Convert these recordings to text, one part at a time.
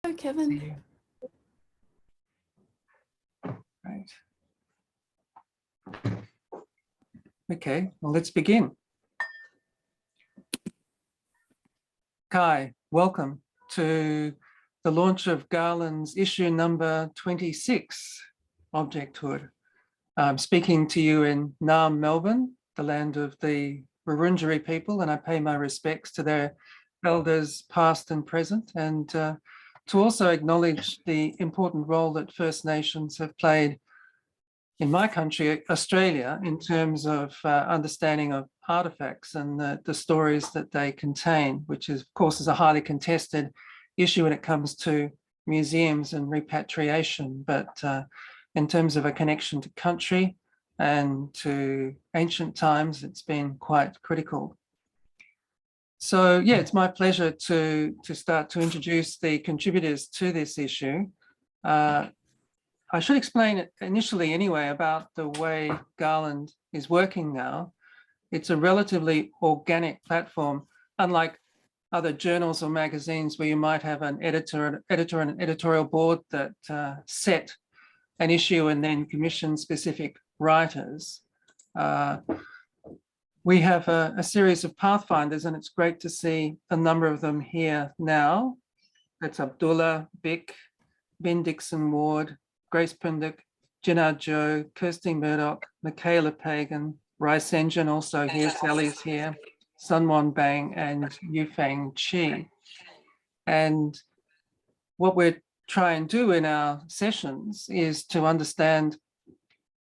Hello, Kevin. Right. Okay, well, let's begin. Kai, welcome to the launch of Garland's issue number 26, Objecthood. I'm speaking to you in Naarm, Melbourne, the land of the Wurundjeri people, and I pay my respects to their elders past and present, and to also acknowledge the important role that First Nations have played in my country, Australia, in terms of understanding of artifacts and the stories that they contain, which is, of course, is a highly contested issue when it comes to museums and repatriation. But in terms of a connection to country and to ancient times, it's been quite critical. So, yeah, it's my pleasure to start to introduce the contributors to this issue. I should explain it initially anyway about the way Garland is working now. It's a relatively organic platform, unlike other journals or magazines where you might have an editor and an editorial board that set an issue and then commission specific writers. We have a series of pathfinders, and it's great to see a number of them here now. That's Abdullah, Bick, Ben Dixon Ward, Grace Pindick, Jinnah Joe, Kirsty Murdoch, Michaela Pagan, Rai Senjin also here, Sally's here, Sunwon Bang, and Yufang Chi. And what we're trying to do in our sessions is to understand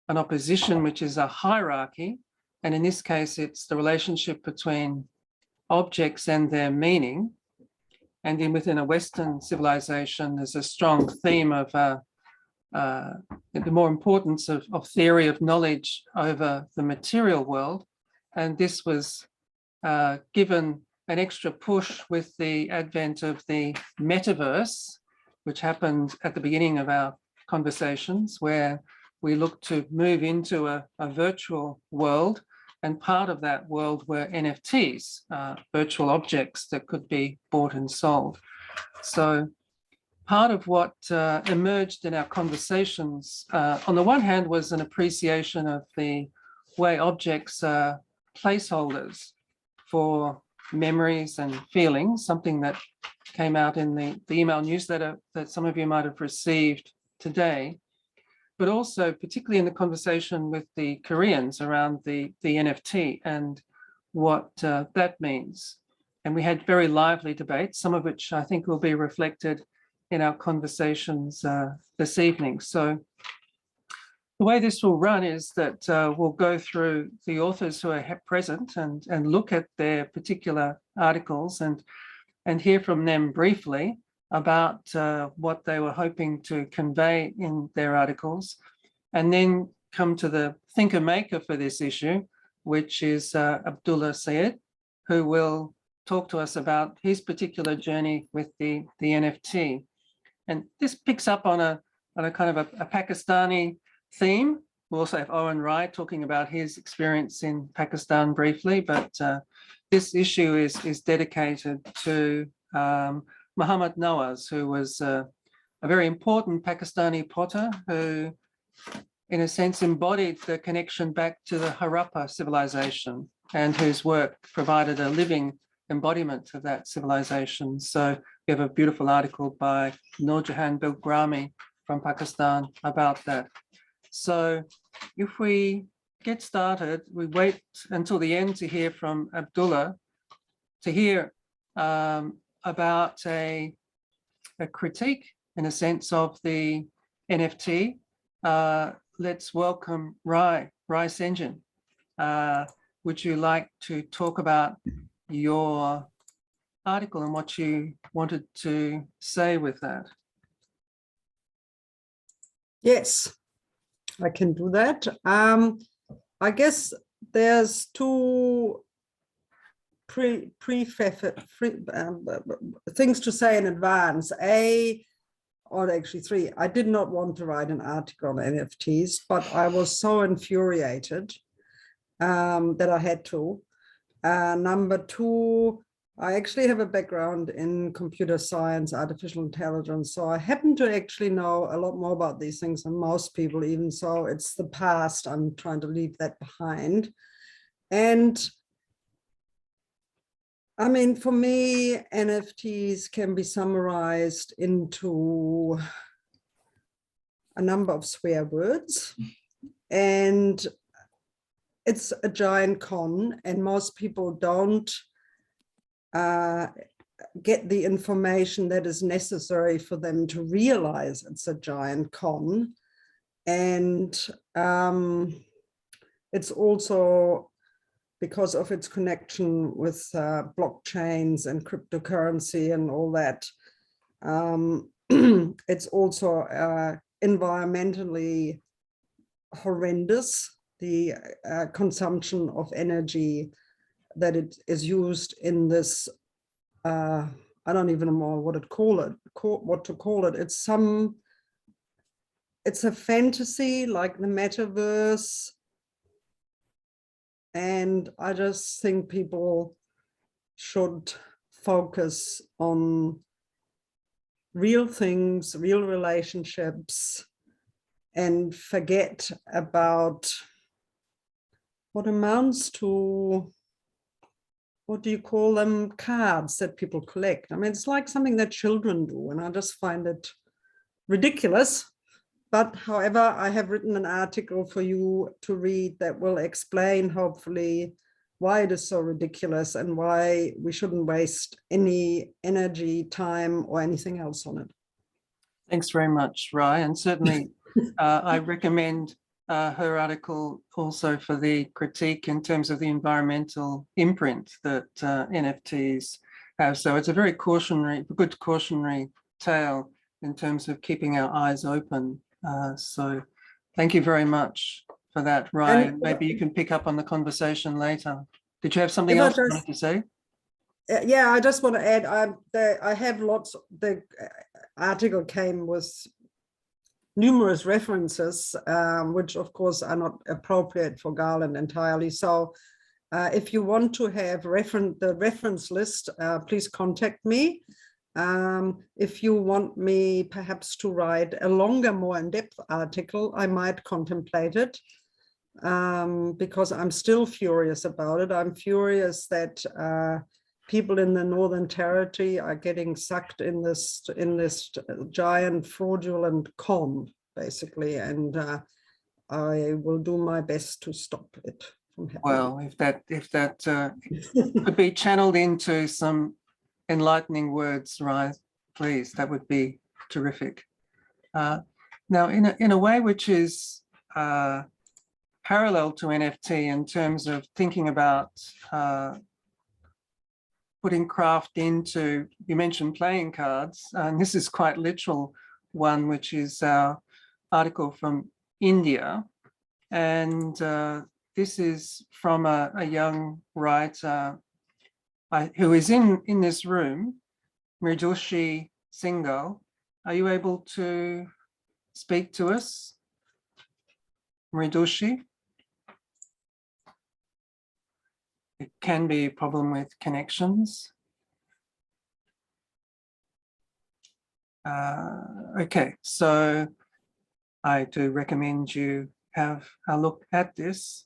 an opposition, which is a hierarchy. And in this case, it's the relationship between objects and their meaning. And then within a Western civilization, there's a strong theme of the more importance of theory of knowledge over the material world. And this was given an extra push with the advent of the metaverse, which happened at the beginning of our conversations, where we looked to move into a virtual world. And part of that world were NFTs, virtual objects that could be bought and sold. So part of what emerged in our conversations, on the one hand, was an appreciation of the way objects are placeholders for memories and feelings, something that came out in the email newsletter that some of you might have received today, but also particularly in the conversation with the Koreans around the NFT and what that means. And we had very lively debates, some of which I think will be reflected in our conversations this evening. So the way this will run is that we'll go through the authors who are present and look at their particular articles and hear from them briefly about what they were hoping to convey in their articles, and then come to the thinker maker for this issue, which is Abdullah Sayed, who will talk to us about his particular journey with the NFT. And this picks up on a kind of a Pakistani theme. We also have Owen Rye talking about his experience in Pakistan briefly, but this issue is dedicated to Muhammad Nawaz, who was a very important Pakistani potter who, in a sense, embodied the connection back to the Harappa civilization and whose work provided a living embodiment of that civilization. So we have a beautiful article by Noorjahan Bilgrami from Pakistan about that. So if we get started, we wait until the end to hear from Abdullah, to hear about a critique, in a sense, of the NFT. Let's welcome Rai Senjin. Would you like to talk about your article and what you wanted to say with that? Yes, I can do that. I guess there's two things to say in advance. Or actually three. I did not want to write an article on NFTs, but I was so infuriated that I had to. Number two, I actually have a background in computer science, artificial intelligence. So I happen to actually know a lot more about these things than most people, even so it's the past. I'm trying to leave that behind. And I mean, for me, NFTs can be summarized into a number of swear words. And it's a giant con, and most people don't get the information that is necessary for them to realize it's a giant con. And it's also because of its connection with blockchains and cryptocurrency and all that. It's also environmentally horrendous, the consumption of energy that it is used in this. I don't even know what to call it. It's a fantasy like the metaverse. And I just think people should focus on real things, real relationships, and forget about what amounts to, what do you call them, cards that people collect. I mean, it's like something that children do, and I just find it ridiculous. But however, I have written an article for you to read that will explain, hopefully, why it is so ridiculous and why we shouldn't waste any energy, time, or anything else on it. Thanks very much, Rye. And certainly I recommend her article also for the critique in terms of the environmental imprint that NFTs have. So it's a very good cautionary tale in terms of keeping our eyes open. So thank you very much for that, Rye. And maybe you can pick up on the conversation later. Did you have something else you wanted to say? Yeah, I just want to add, I have lots, the article came with numerous references, which of course are not appropriate for Garland entirely. So if you want to have the reference list, please contact me. If you want me perhaps to write a longer, more in-depth article, I might contemplate it, because I'm still furious about it. I'm furious that people in the Northern Territory are getting sucked in this giant fraudulent con, basically, and I will do my best to stop it from happening. Well, if that could be channeled into some enlightening words, Rye, please, that would be terrific. Now, in a way which is parallel to NFT in terms of thinking about putting craft into, you mentioned playing cards, and this is quite literal one, which is our article from India. And this is from a young writer who is in this room, Mridushi Singhal. Are you able to speak to us, Mridushi? It can be a problem with connections. Okay, so I do recommend you have a look at this.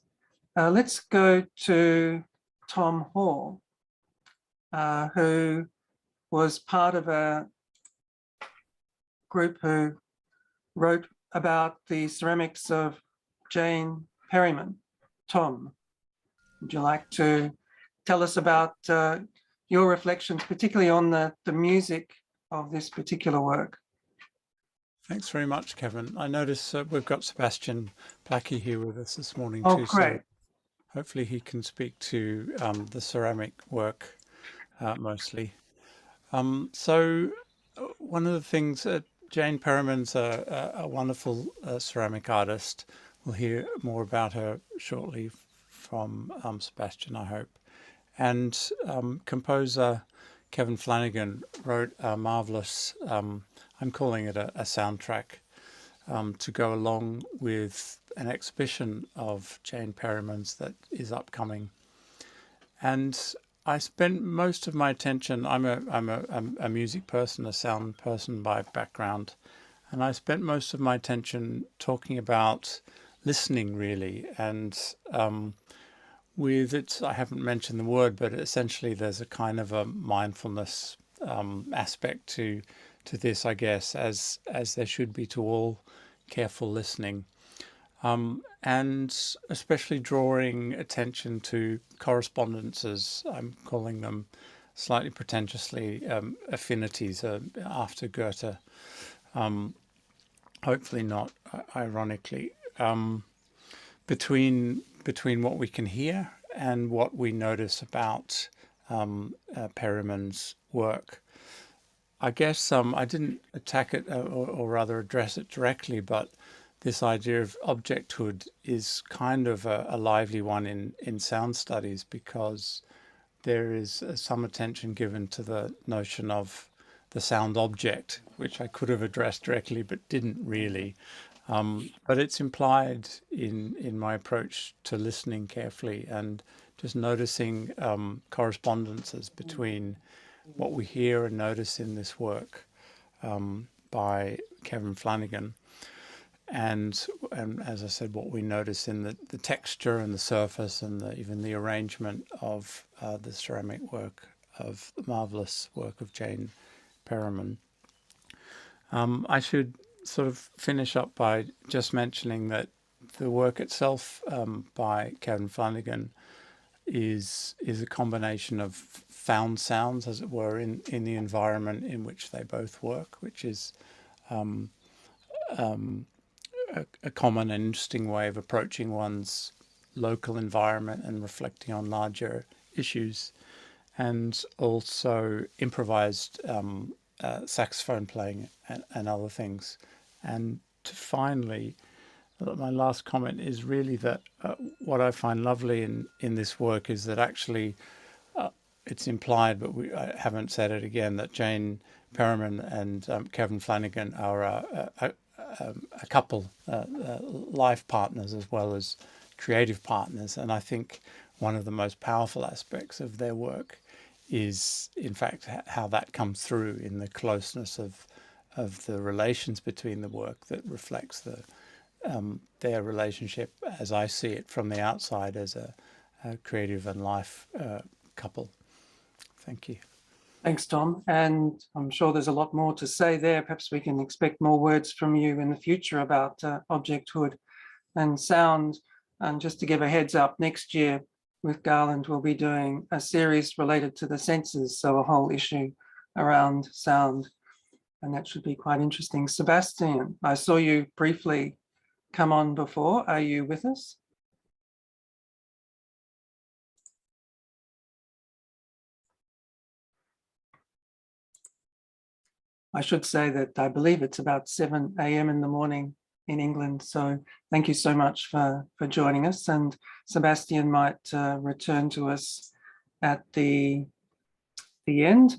Let's go to Tom Hall, who was part of a group who wrote about the ceramics of Jane Perryman. Tom, would you like to tell us about your reflections, particularly on the music of this particular work? Thanks very much, Kevin. I notice we've got Sebastian Placky here with us this morning Oh, too. great. So hopefully he can speak to the ceramic work mostly. So one of the things, Jane Perriman's a wonderful ceramic artist. We'll hear more about her shortly from Sebastian, I hope. And composer Kevin Flanagan wrote a marvelous, I'm calling it a soundtrack, to go along with an exhibition of Jane Perriman's that is upcoming. And I spent most of my attention. I'm a music person, a sound person by background, and I spent most of my attention talking about listening, really. And with it, I haven't mentioned the word, but essentially there's a kind of a mindfulness aspect to this, I guess, as there should be to all careful listening. And especially drawing attention to correspondences, I'm calling them slightly pretentiously affinities after Goethe, hopefully not ironically, between what we can hear and what we notice about Perriman's work. I guess I didn't attack it or rather address it directly, but this idea of objecthood is kind of a lively one in sound studies, because there is some attention given to the notion of the sound object, which I could have addressed directly but didn't really. But it's implied in my approach to listening carefully and just noticing correspondences between what we hear and notice in this work by Kevin Flanagan. And as I said, what we notice in the texture and the surface and even the arrangement of the ceramic work of the marvelous work of Jane Perriman. I should sort of finish up by just mentioning that the work itself by Kevin Flanagan is a combination of found sounds, as it were, in the environment in which they both work, which is a common and interesting way of approaching one's local environment and reflecting on larger issues, and also improvised saxophone playing and other things. And to finally, my last comment is really that what I find lovely in this work is that actually it's implied, but I haven't said it again, that Jane Perriman and Kevin Flanagan are a couple, life partners as well as creative partners. And I think one of the most powerful aspects of their work is, in fact, how that comes through in the closeness of the relations between the work that reflects their relationship, as I see it from the outside, as a creative and life couple. Thank you. Thanks, Tom. And I'm sure there's a lot more to say there. Perhaps we can expect more words from you in the future about objecthood and sound. And just to give a heads up, next year with Garland, we'll be doing a series related to the senses, so a whole issue around sound. And that should be quite interesting. Sebastian, I saw you briefly come on before. Are you with us? I should say that I believe it's about 7 a.m. in the morning in England. So thank you so much for joining us. And Sebastian might return to us at the end.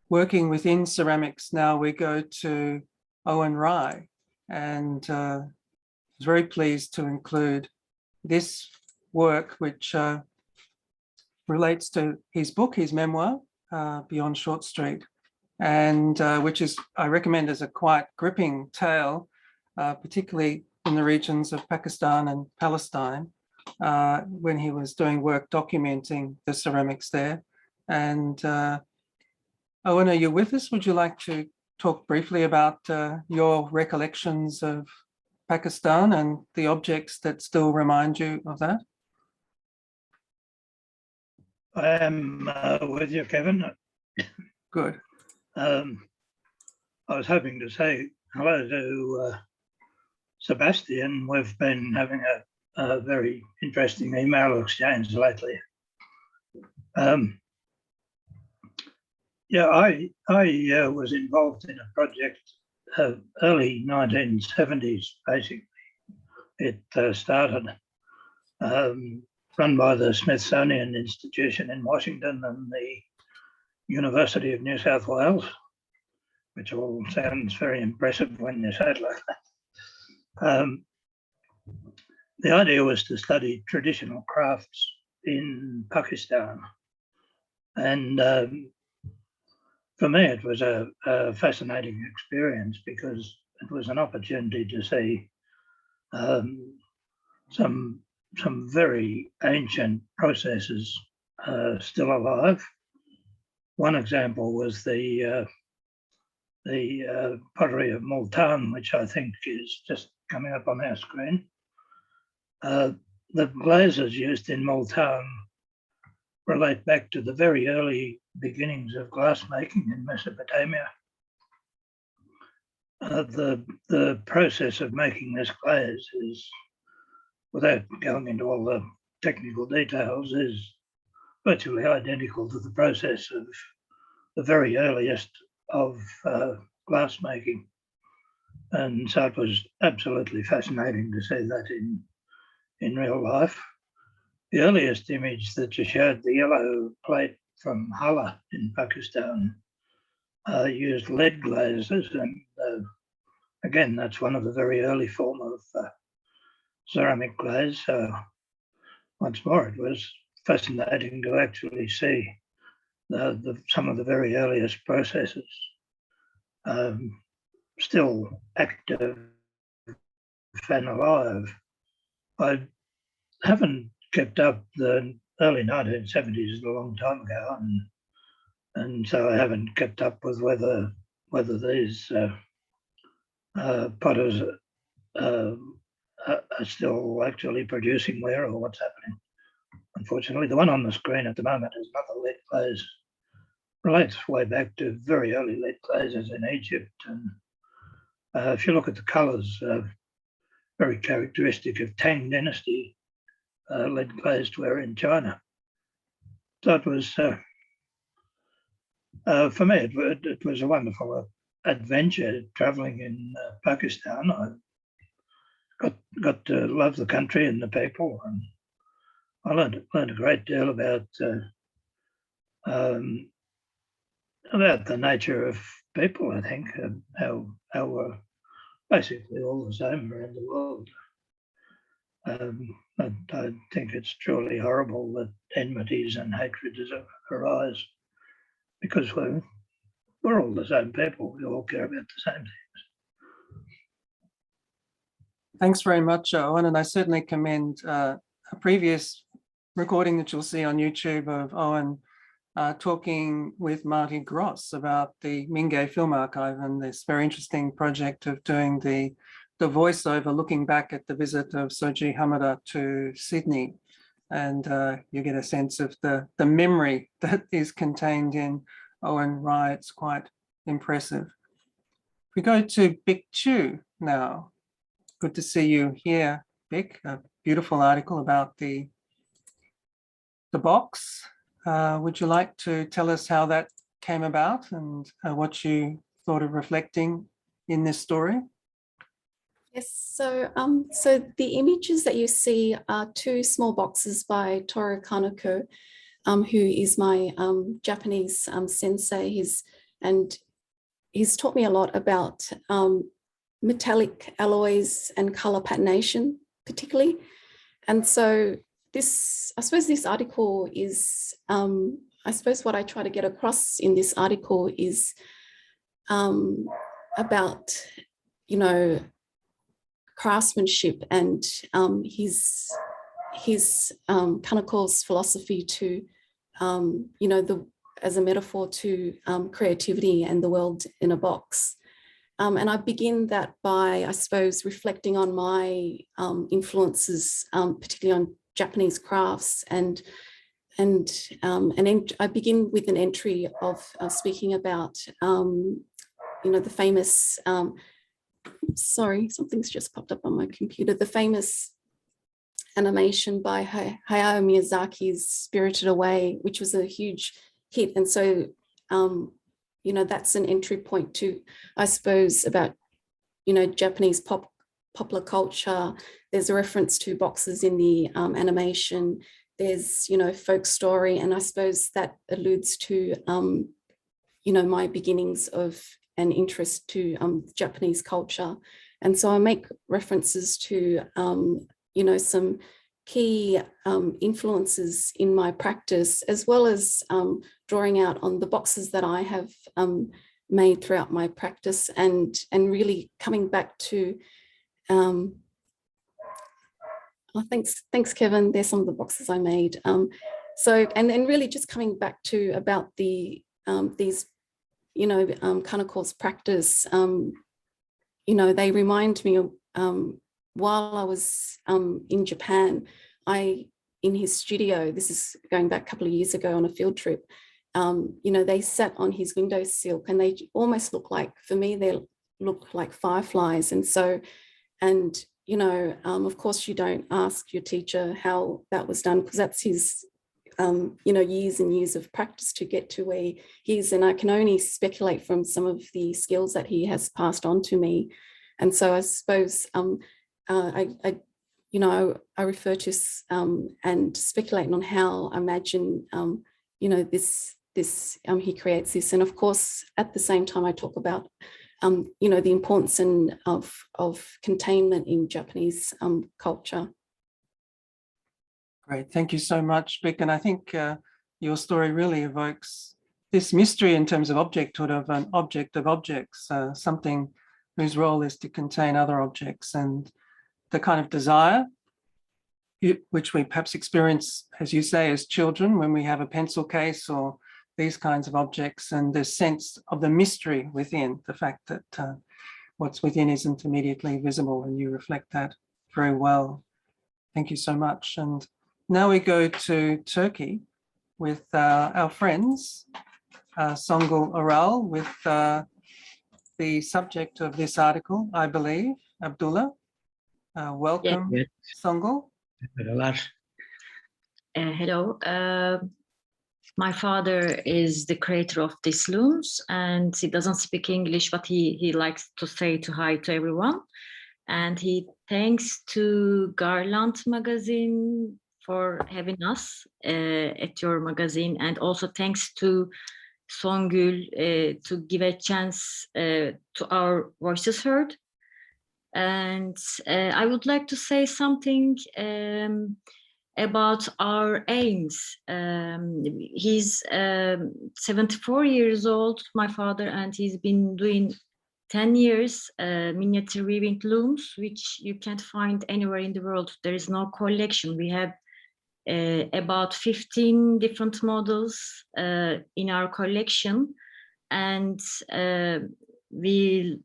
Working within ceramics now, we go to Owen Rye. And I was very pleased to include this work, which relates to his book, his memoir, Beyond Short Street, and which is, I recommend, as a quite gripping tale, particularly in the regions of Pakistan and Palestine, when he was doing work documenting the ceramics there. And Owen, are you with us? Would you like to talk briefly about your recollections of Pakistan and the objects that still remind you of that? I am with you, Kevin. Good. I was hoping to say hello to Sebastian. We've been having a very interesting email exchange lately. Yeah, I was involved in a project early 1970s, basically. It started run by the Smithsonian Institution in Washington and the University of New South Wales, which all sounds very impressive when you say it like that. The idea was to study traditional crafts in Pakistan And for me, it was a fascinating experience because it was an opportunity to see some very ancient processes still alive. One example was the pottery of Multan, which I think is just coming up on our screen. The glazes used in Multan relate back to the very early beginnings of glassmaking in Mesopotamia. The process of making this glaze is, without going into all the technical details, is virtually identical to the process of the very earliest of glassmaking. And so it was absolutely fascinating to see that in real life. The earliest image that you showed, the yellow plate from Hala in Pakistan, used lead glazes, and again, that's one of the very early form of ceramic glaze. So once more, it was fascinating to actually see some of the very earliest processes still active and alive. I haven't kept up. The early 1970s is a long time ago, and so I haven't kept up with whether these potters are still actually producing ware or what's happening. Unfortunately, the one on the screen at the moment is another lead glaze. Relates way back to very early lead glazes in Egypt, and if you look at the colours, very characteristic of Tang Dynasty lead glazed ware in China. So it was, for me, it was a wonderful adventure travelling in Pakistan. I got to love the country and the people, and I learned a great deal about the nature of people. I think how we're basically all the same around the world. I think it's truly horrible that enmities and hatreds arise because we're all the same people. We all care about the same things. Thanks very much, Owen, and I certainly commend a previous recording that you'll see on YouTube of Owen talking with Marty Gross about the Mingei Film Archive and this very interesting project of doing the voiceover, looking back at the visit of Soji Hamada to Sydney. And you get a sense of the memory that is contained in Owen Rye. It's quite impressive. If we go to Bic Chu now, good to see you here, Bic. A beautiful article about the box. Would you like to tell us how that came about and what you thought of reflecting in this story? Yes, so the images that you see are two small boxes by Toru Kaneko, who is my Japanese sensei. He's taught me a lot about metallic alloys and color patination, particularly. And so I suppose this article is, I suppose what I try to get across in this article is about, craftsmanship and his Kaneko's philosophy to, as a metaphor to creativity and the world in a box. And I begin that by, I suppose, reflecting on my influences, particularly on Japanese crafts, and I begin with an entry of speaking about, the famous. Sorry, something's just popped up on my computer. The famous animation by Hayao Miyazaki's Spirited Away, which was a huge hit, and so that's an entry point to, I suppose, about Japanese popular culture. There's a reference to boxes in the animation. There's folk story, and I suppose that alludes to my beginnings of an interest to Japanese culture. And so I make references to some key influences in my practice, as well as drawing out on the boxes that I have made throughout my practice, and really coming back to thanks Kevin, there's some of the boxes I made. So and really just coming back to about the these Kanako's practice, they remind me of while I was in Japan, in his studio, this is going back a couple of years ago on a field trip, they sat on his windowsill, and they almost look like, for me, they look like fireflies. And so, of course, you don't ask your teacher how that was done, because that's his, years and years of practice to get to where he is. And I can only speculate from some of the skills that he has passed on to me. And so I suppose I refer to and speculate on how I imagine, he creates this. And of course, at the same time, I talk about, the importance of containment in Japanese culture. Great, thank you so much, Beck. And I think your story really evokes this mystery in terms of objecthood of an object of objects, something whose role is to contain other objects, and the kind of desire which we perhaps experience, as you say, as children when we have a pencil case or these kinds of objects, and the sense of the mystery within, the fact that what's within isn't immediately visible, and you reflect that very well. Thank you so much. And now we go to Turkey with our friends, Songül Aral, with the subject of this article, I believe, Abdullah. Welcome, Yes. Songül. Hello. My father is the creator of these looms, and he doesn't speak English, but he likes to say hi to everyone. And he thanks to Garland magazine for having us at your magazine, and also thanks to Songül to give a chance to our voices heard. And I would like to say something about our aims. He's 74 years old, my father, and he's been doing 10 years miniature weaving looms, which you can't find anywhere in the world. There is no collection. We have about 15 different models in our collection, and we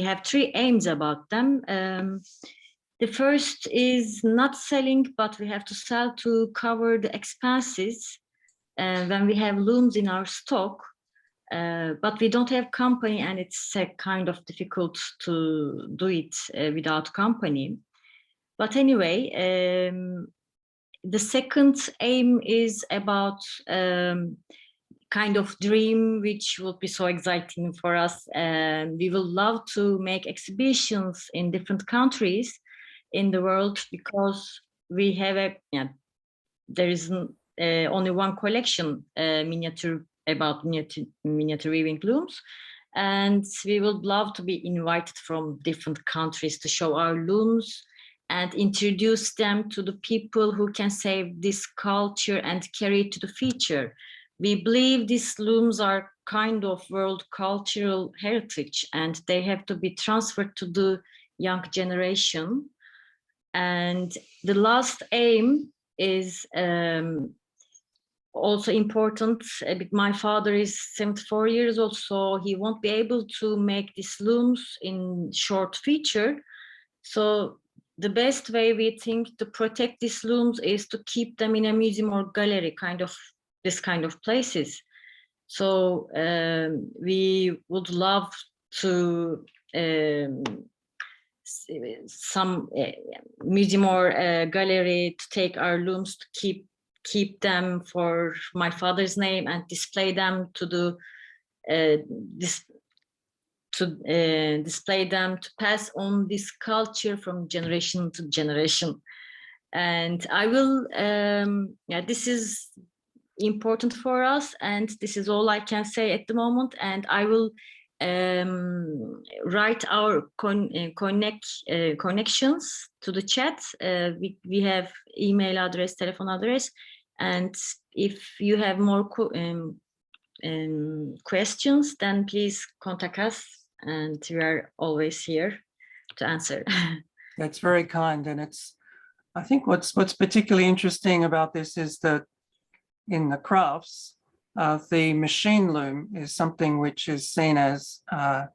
have three aims about them. The first is not selling, but we have to sell to cover the expenses when we have looms in our stock. But we don't have company, and it's kind of difficult to do it without company. But anyway, the second aim is about kind of dream, which would be so exciting for us. And we will love to make exhibitions in different countries in the world, because we have there is only one collection miniature weaving looms, and we would love to be invited from different countries to show our looms and introduce them to the people who can save this culture and carry it to the future. We believe these looms are kind of world cultural heritage, and they have to be transferred to the young generation. And the last aim is also important. My father is 74 years old, so he won't be able to make these looms in short feature. So the best way we think to protect these looms is to keep them in a museum or gallery, this kind of places. So we would love to some museum or gallery to take our looms, to keep them for my father's name and display them to display them, to pass on this culture from generation to generation. And I will this is important for us, and this is all I can say at the moment. And I will write our connections to the chat. We have email address, telephone address, and if you have more questions, then please contact us, and we are always here to answer. That's very kind, and I think what's particularly interesting about this is that in the crafts, the machine loom is something which is seen as a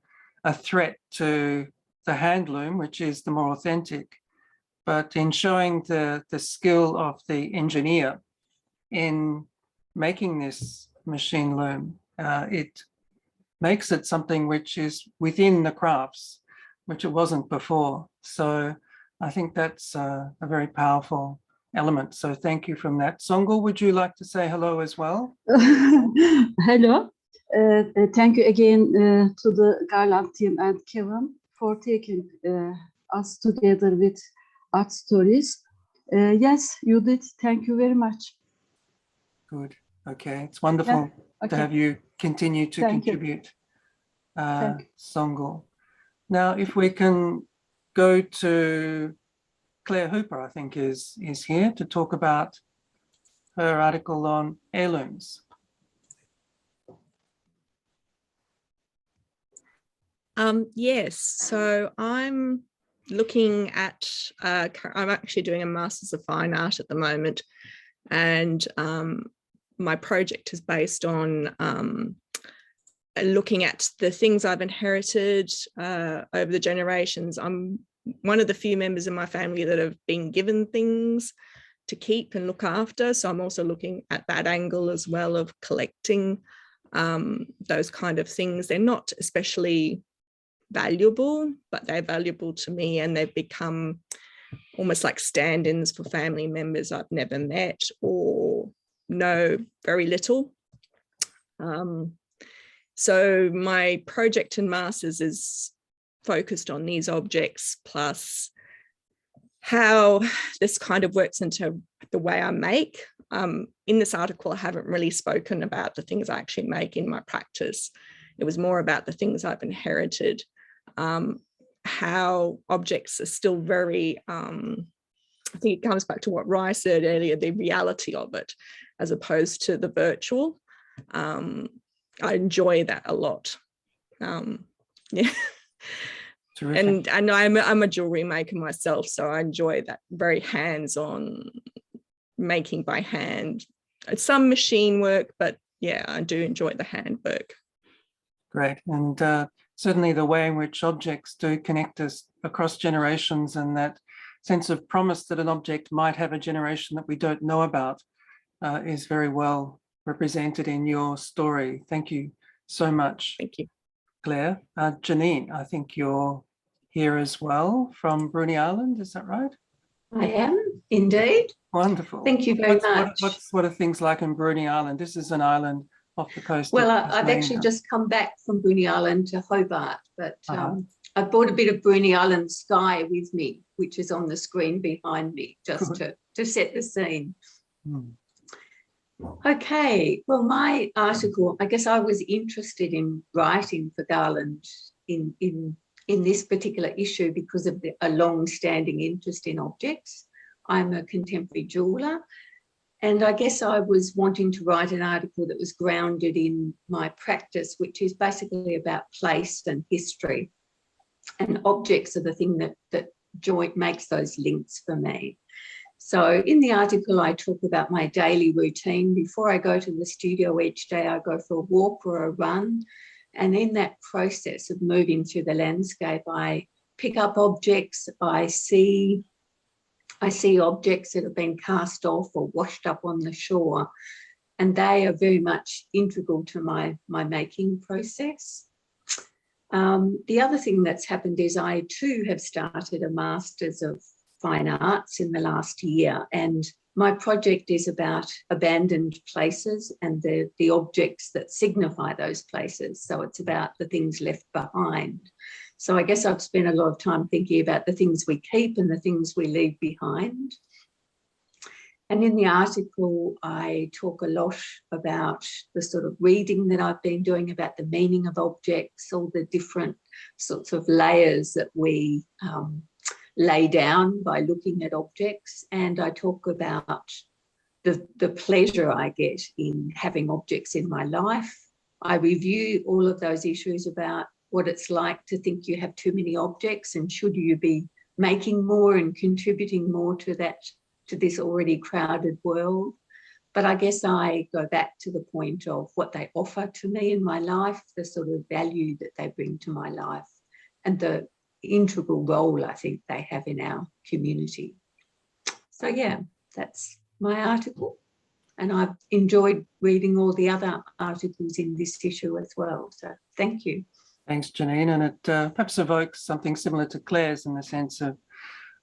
threat to the hand loom, which is the more authentic. But in showing the skill of the engineer in making this machine loom, it makes it something which is within the crafts, which it wasn't before. So I think that's a very powerful element. So thank you from that. Songul, would you like to say hello as well? Hello. Thank you again to the Garland team and Kevin for taking us together with art stories. Yes, you did. Thank you very much. Good. Okay. It's wonderful to have you continue to contribute, Songul. Now, if we can go to Claire Hooper, I think is here to talk about her article on heirlooms. Yes, so I'm looking at, I'm actually doing a Masters of Fine Art at the moment, and my project is based on looking at the things I've inherited over the generations. I'm one of the few members in my family that have been given things to keep and look after, so I'm also looking at that angle as well of collecting those kind of things. They're not especially valuable, but they're valuable to me, and they've become almost like stand-ins for family members I've never met or know very little. So my project in Masters is focused on these objects, plus how this kind of works into the way I make. In this article, I haven't really spoken about the things I actually make in my practice. It was more about the things I've inherited, how objects are still very, I think it comes back to what Rye said earlier, the reality of it, as opposed to the virtual. I enjoy that a lot. Yeah. Terrific. And I'm a jewelry maker myself, so I enjoy that very hands-on making by hand. It's some machine work, but yeah, I do enjoy the handwork. Great. And certainly the way in which objects do connect us across generations, and that sense of promise that an object might have a generation that we don't know about is very well represented in your story. Thank you so much. Thank you. Claire. Janine, I think you're here as well from Bruny Island, is that right? I am indeed. Wonderful. Thank you very much. What are things like in Bruny Island? This is an island off the coast. Well, of I've actually Tasmania. just come back from Bruny Island to Hobart, but I brought a bit of Bruny Island sky with me, which is on the screen behind me, just to set the scene. Okay, well, my article, I guess I was interested in writing for Garland in this particular issue because of a long-standing interest in objects. I'm a contemporary jeweller, and I guess I was wanting to write an article that was grounded in my practice, which is basically about place and history, and objects are the thing that makes those links for me. So in the article, I talk about my daily routine. Before I go to the studio each day, I go for a walk or a run. And in that process of moving through the landscape, I pick up objects, I see objects that have been cast off or washed up on the shore, and they are very much integral to my making process. The other thing that's happened is I too have started a Masters of Fine Arts in the last year, and my project is about abandoned places and the objects that signify those places. So it's about the things left behind. So I guess I've spent a lot of time thinking about the things we keep and the things we leave behind. And in the article, I talk a lot about the sort of reading that I've been doing about the meaning of objects, all the different sorts of layers that we lay down by looking at objects. And I talk about the pleasure I get in having objects in my life. I review all of those issues about what it's like to think you have too many objects and should you be making more and contributing more to that, to this already crowded world. But I guess I go back to the point of what they offer to me in my life, the sort of value that they bring to my life, and the integral role I think they have in our community. So yeah, that's my article. And I've enjoyed reading all the other articles in this issue as well. So thank you. Thanks, Janine. And it perhaps evokes something similar to Claire's in the sense of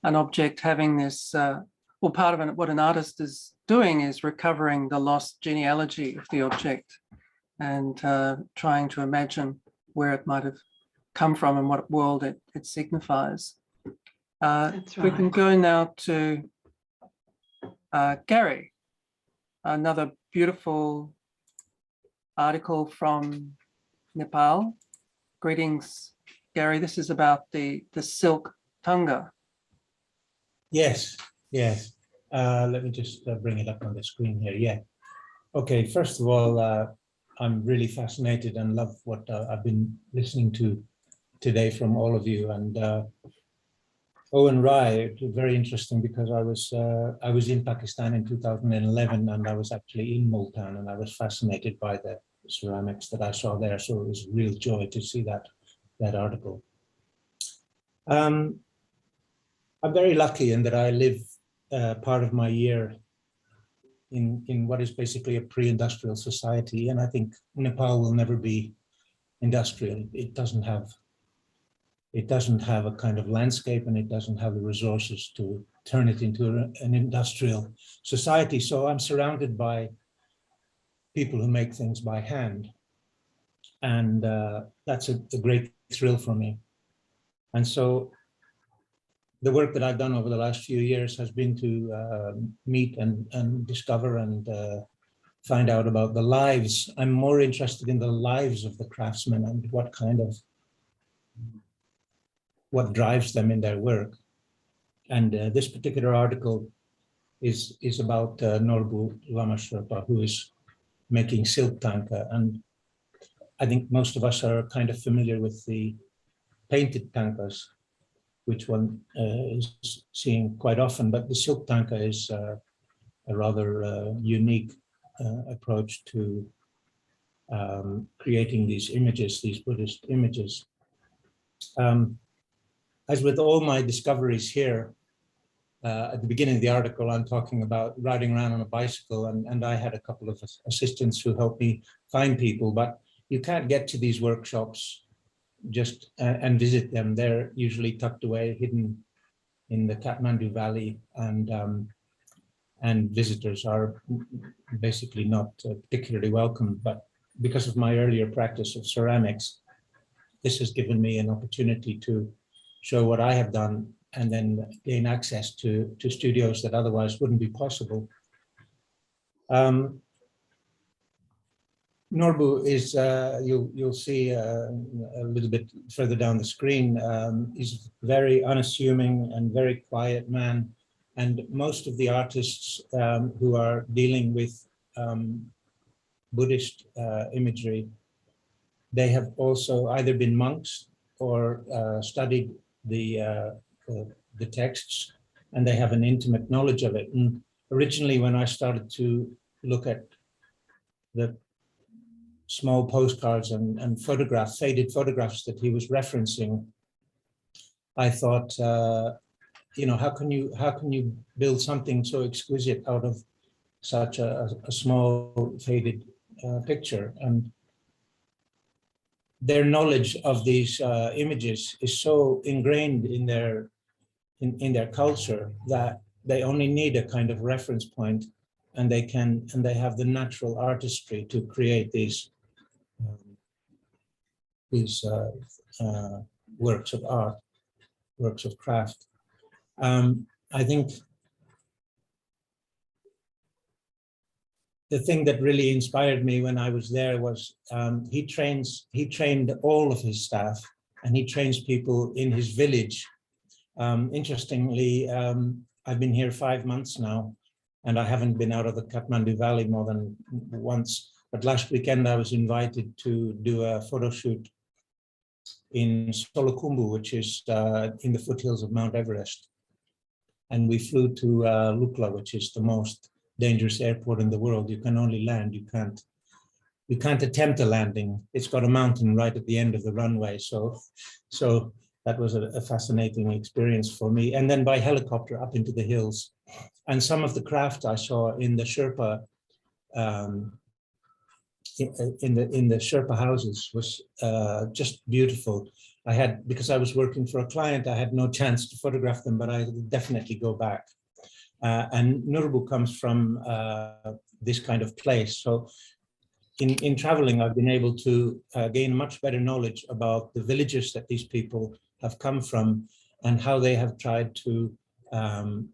an object having this, well, part of it, what an artist is doing is recovering the lost genealogy of the object and trying to imagine where it might have come from and what world it signifies. That's right. We can go now to Gary, another beautiful article from Nepal. Greetings, Gary. This is about the silk tanga. Yes, yes. Let me just bring it up on the screen here. Yeah. Okay, first of all, I'm really fascinated and love what I've been listening to today from all of you. And Owen Rye, very interesting because I was in Pakistan in 2011 and I was actually in Multan and I was fascinated by the ceramics that I saw there. So it was a real joy to see that article. I'm very lucky in that I live part of my year in what is basically a pre-industrial society. And I think Nepal will never be industrial. It doesn't have a kind of landscape and it doesn't have the resources to turn it into an industrial society. So I'm surrounded by people who make things by hand. And that's a great thrill for me. And so the work that I've done over the last few years has been to meet and discover and find out about the lives. I'm more interested in the lives of the craftsmen and what drives them in their work. And this particular article is about Norbu Lama Sherpa, who is making silk tanka. And I think most of us are kind of familiar with the painted tankas, which one is seeing quite often, but the silk tanka is a rather unique approach to creating these images, these Buddhist images. As with all my discoveries here, at the beginning of the article, I'm talking about riding around on a bicycle, and I had a couple of assistants who helped me find people, but you can't get to these workshops just and visit them. They're usually tucked away, hidden in the Kathmandu Valley, and visitors are basically not particularly welcome. But because of my earlier practice of ceramics, this has given me an opportunity to show what I have done and then gain access to studios that otherwise wouldn't be possible. Norbu is, you'll see a little bit further down the screen, he's a very unassuming and very quiet man. And most of the artists who are dealing with Buddhist imagery, they have also either been monks or studied the texts, and they have an intimate knowledge of it. And originally, when I started to look at the small postcards and photographs, faded photographs that he was referencing, I thought, you know, how can you build something so exquisite out of such a small faded picture? And their knowledge of these images is so ingrained in their culture that they only need a kind of reference point, and they have the natural artistry to create these works of art, works of craft. I think the thing that really inspired me when I was there was he trained all of his staff, and he trains people in his village. Interestingly, I've been here 5 months now, and I haven't been out of the Kathmandu Valley more than once. But last weekend I was invited to do a photo shoot in Solukhumbu, which is in the foothills of Mount Everest. And we flew to Lukla, which is the most dangerous airport in the world. You can only land, you can't attempt a landing. It's got a mountain right at the end of the runway. So that was a fascinating experience for me. And then by helicopter up into the hills. And some of the craft I saw in the Sherpa, in the Sherpa houses was just beautiful. Because I was working for a client, I had no chance to photograph them, but I will definitely go back. And Nurbu comes from this kind of place. So in traveling, I've been able to gain much better knowledge about the villages that these people have come from and how they have tried to come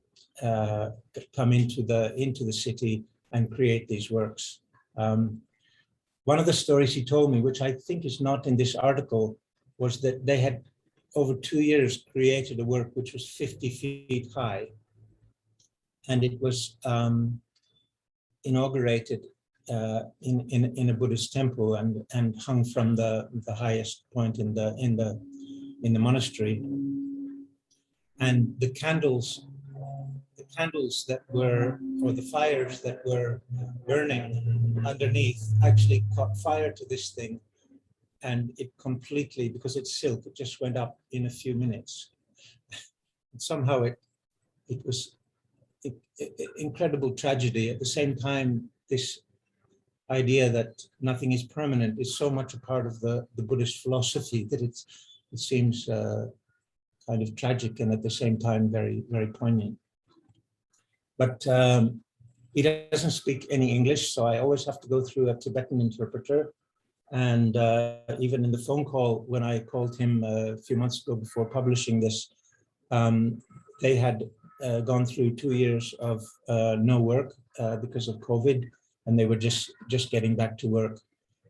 into the city and create these works. One of the stories he told me, which I think is not in this article, was that they had over 2 years created a work which was 50 feet high, and it was inaugurated in a Buddhist temple and hung from the highest point in the monastery. And the candles that were, or the fires that were burning underneath actually caught fire to this thing, and it completely, because it's silk, it just went up in a few minutes. And somehow it was incredible tragedy. At the same time, this idea that nothing is permanent is so much a part of the Buddhist philosophy that it seems kind of tragic and at the same time very, very poignant. But he doesn't speak any English, so I always have to go through a Tibetan interpreter. And even in the phone call, when I called him a few months ago before publishing this, they had gone through 2 years of no work because of COVID, and they were just getting back to work.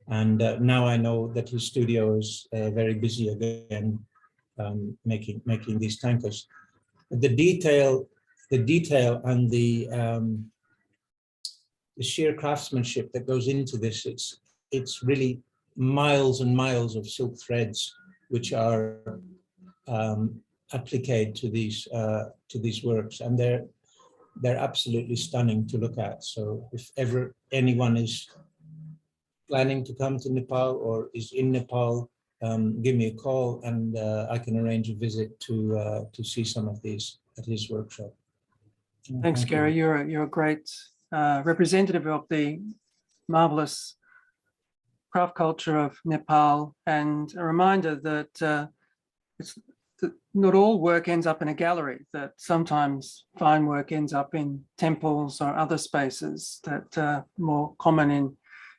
And now I know that his studio is very busy again, making these tankers. The detail and the sheer craftsmanship that goes into this, it's really miles and miles of silk threads which are appliqued to these works, and they're absolutely stunning to look at. So if ever anyone is planning to come to Nepal or is in Nepal, give me a call and I can arrange a visit to see some of these at his workshop. Thanks, Thank Gary. you. You're a great representative of the marvelous craft culture of Nepal, and a reminder that not all work ends up in a gallery, that sometimes fine work ends up in temples or other spaces that are more common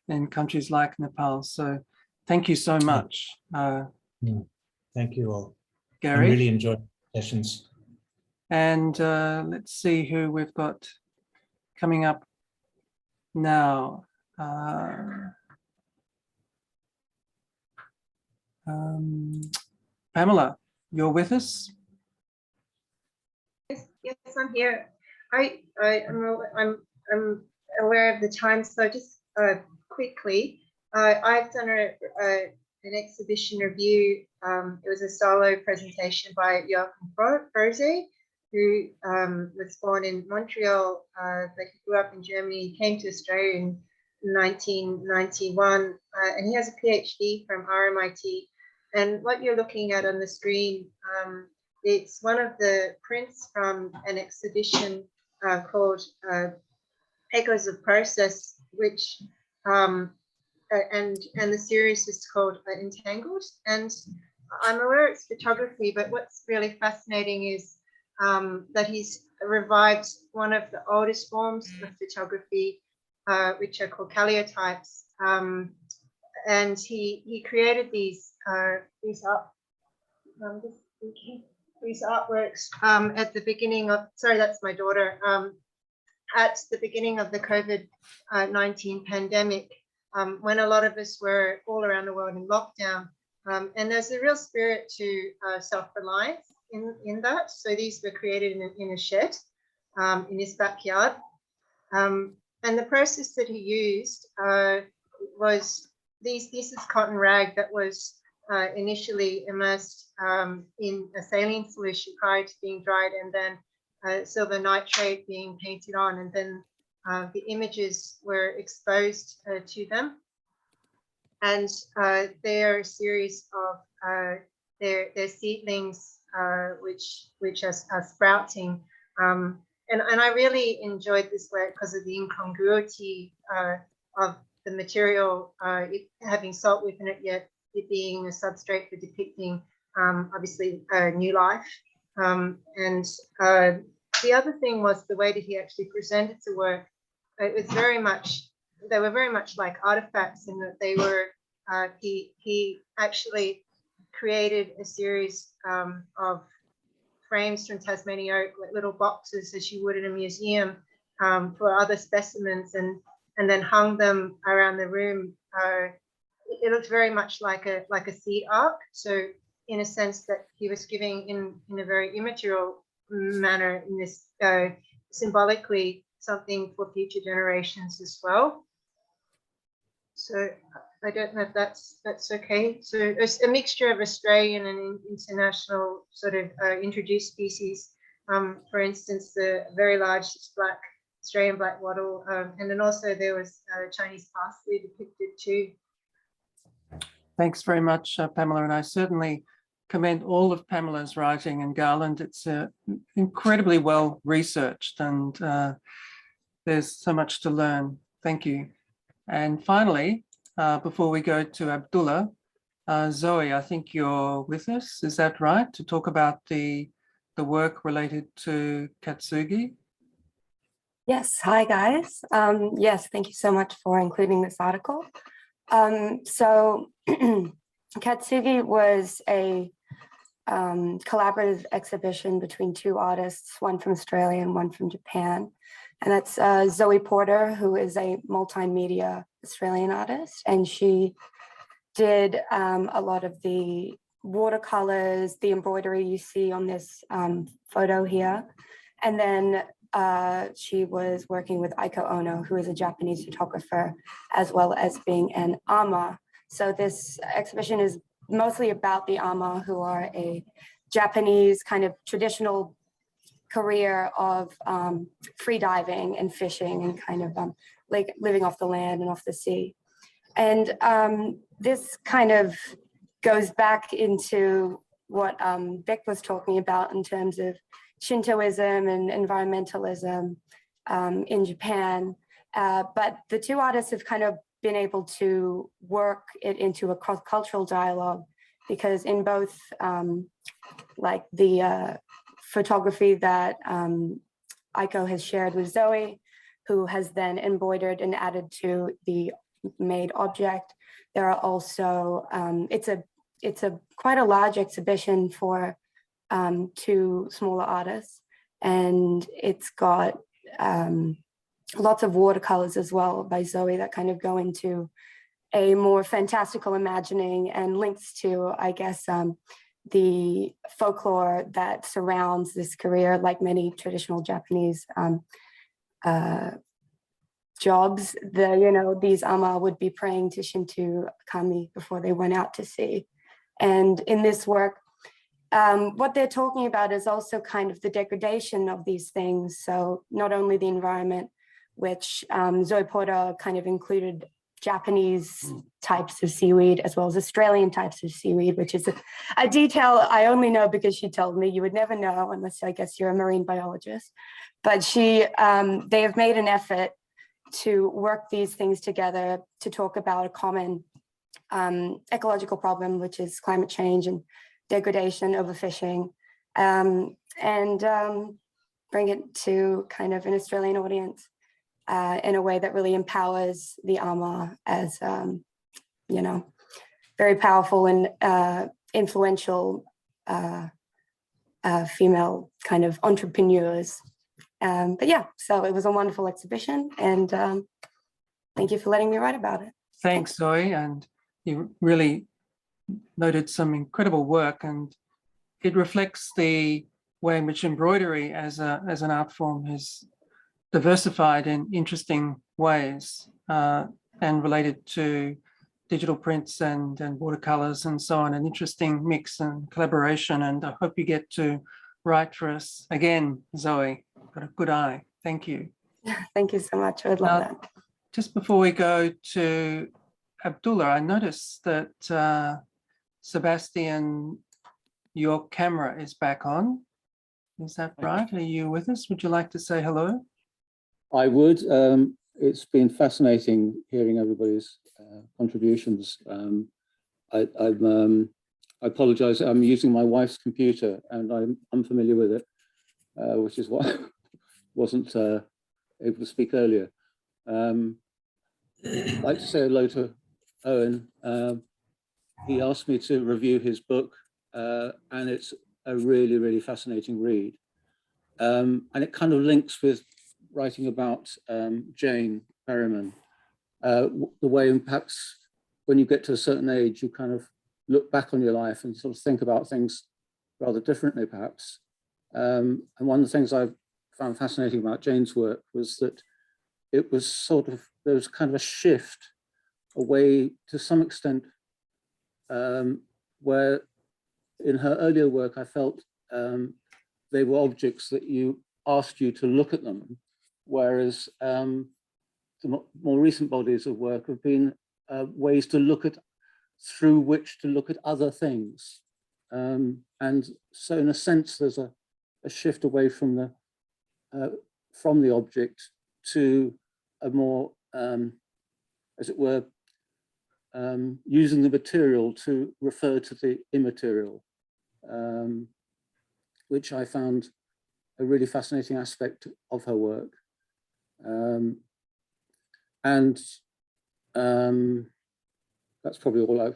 in countries like Nepal. So thank you so much. Thank you all. Gary. I really enjoyed the sessions. And let's see who we've got coming up now. Pamela, you're with us? Yes, I'm here. I'm aware of the time, so just quickly, I've done an exhibition review. It was a solo presentation by Joachim Froese, who was born in Montreal, but he grew up in Germany. He came to Australia in 1991, and he has a PhD from RMIT. And what you're looking at on the screen, it's one of the prints from an exhibition called Echoes of Process, which and the series is called Entangled. And I'm aware it's photography, but what's really fascinating is that he's revived one of the oldest forms of photography, which are called Caliotypes. And he created these artworks at the beginning of, sorry, that's my daughter, at the beginning of the COVID-19 pandemic, when a lot of us were all around the world in lockdown. And there's a real spirit to self-reliance in that. So these were created in a shed in his backyard. And the process that he used was this is cotton rag that was initially immersed in a saline solution prior to being dried, and then silver nitrate being painted on, and then the images were exposed to them. And they are a series of their seedlings which are sprouting. And I really enjoyed this work because of the incongruity of the material, it having salt within it, yet it being a substrate for depicting obviously new life. And the other thing was the way that he actually presented the work. It was very much, they were very much like artifacts in that they were, he actually created a series of frames from Tasmanian oak, like little boxes as you would in a museum for other specimens, and then hung them around the room. It looked very much like a seed arc. So in a sense that he was giving in a very immaterial manner, in this symbolically something for future generations as well. So I don't know if that's okay. So it's a mixture of Australian and international sort of introduced species. For instance, the very large black Australian black wattle, and then also there was Chinese parsley depicted too. Thanks very much, Pamela, and I certainly commend all of Pamela's writing and Garland. It's incredibly well researched, and there's so much to learn. Thank you. And finally, before we go to Abdullah, Zoe, I think you're with us, is that right, to talk about the work related to Katsugi? Yes, hi guys. Yes, thank you so much for including this article. So Katsugi was a collaborative exhibition between two artists, one from Australia and one from Japan. And that's Zoe Porter, who is a multimedia Australian artist. And she did a lot of the watercolors, the embroidery you see on this photo here. And then she was working with Aiko Ono, who is a Japanese photographer, as well as being an ama. So this exhibition is mostly about the ama, who are a Japanese kind of traditional career of free diving and fishing and kind of like living off the land and off the sea. And this kind of goes back into what Vic was talking about in terms of Shintoism and environmentalism in Japan. But the two artists have kind of been able to work it into a cross-cultural dialogue, because in both like the photography that Aiko has shared with Zoe, who has then embroidered and added to the made object, there are also, it's a quite a large exhibition for two smaller artists, and it's got lots of watercolors as well by Zoe that kind of go into a more fantastical imagining and links to, I guess, the folklore that surrounds this career, like many traditional Japanese jobs. These ama would be praying to Shinto Kami before they went out to sea. And in this work, what they're talking about is also kind of the degradation of these things. So not only the environment, which Zoe Porter kind of included Japanese types of seaweed as well as Australian types of seaweed, which is a detail I only know because she told me. You would never know unless, I guess, you're a marine biologist. But they have made an effort to work these things together to talk about a common ecological problem, which is climate change and degradation, overfishing, and bring it to kind of an Australian audience in a way that really empowers the ama as, very powerful and influential female kind of entrepreneurs But yeah, so it was a wonderful exhibition, and thank you for letting me write about it. Thanks, Zoe. And you really noted some incredible work, and it reflects the way in which embroidery as an art form has diversified in interesting ways and related to digital prints and watercolors and so on, an interesting mix and collaboration. And I hope you get to write for us again, Zoe. Got a good eye. Thank you. Thank you so much. I would love that. Just before we go to Abdullah, I noticed that Sebastian, your camera is back on. Is that right? Are you with us? Would you like to say hello? I would. It's been fascinating hearing everybody's contributions. I apologize. I'm using my wife's computer and I'm unfamiliar with it, which is why I wasn't able to speak earlier. I'd like to say hello to Owen. He asked me to review his book, and it's a really, really fascinating read. And it kind of links with writing about Jane Perryman, the way perhaps when you get to a certain age, you kind of look back on your life and sort of think about things rather differently, perhaps. And one of the things I found fascinating about Jane's work was that it was sort of, there was kind of a shift away to some extent where in her earlier work, I felt they were objects that you asked you to look at them, whereas the more recent bodies of work have been ways to look at, through which to look at other things. And so in a sense, there's a shift away from the object to a more, as it were, using the material to refer to the immaterial, which I found a really fascinating aspect of her work. That's probably all I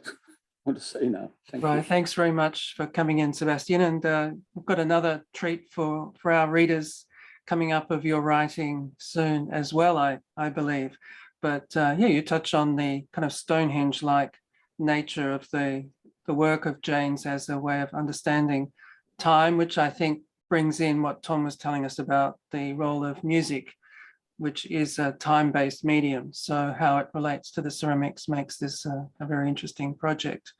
want to say now. Thank you. Thanks very much for coming in, Sebastian. And we've got another treat for our readers coming up of your writing soon as well, I believe. But yeah, you touch on the kind of Stonehenge-like nature of the work of Jane's as a way of understanding time, which I think brings in what Tom was telling us about the role of music, which is a time-based medium. So how it relates to the ceramics makes this a very interesting project.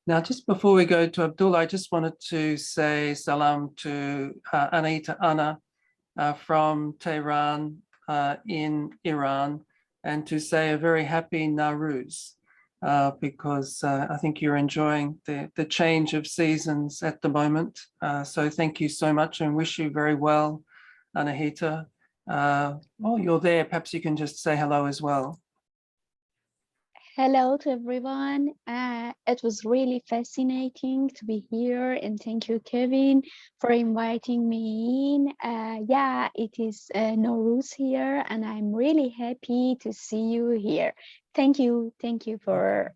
Now, just before we go to Abdullah, I just wanted to say salam to Anna from Tehran in Iran, and to say a very happy Nowruz, because I think you're enjoying the change of seasons at the moment. So thank you so much and wish you very well, Anahita. Oh, you're there. Perhaps you can just say hello as well. Hello to everyone. It was really fascinating to be here, and thank you, Kevin, for inviting me in. Yeah, it is Nowruz here, and I'm really happy to see you here. Thank you for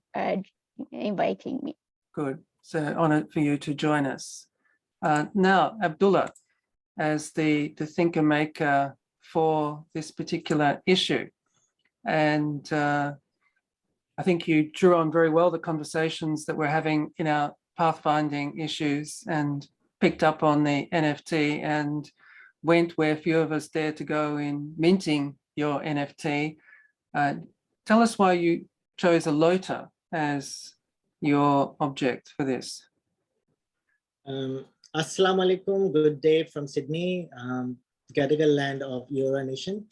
inviting me. Good. It's an honor for you to join us. Now, Abdullah, as the thinker maker for this particular issue, and I think you drew on very well the conversations that we're having in our pathfinding issues and picked up on the NFT and went where few of us dare to go in minting your NFT. Tell us why you chose a lota as your object for this. Assalamu alaikum, good day from Sydney, Gadigal land of Eora Nation.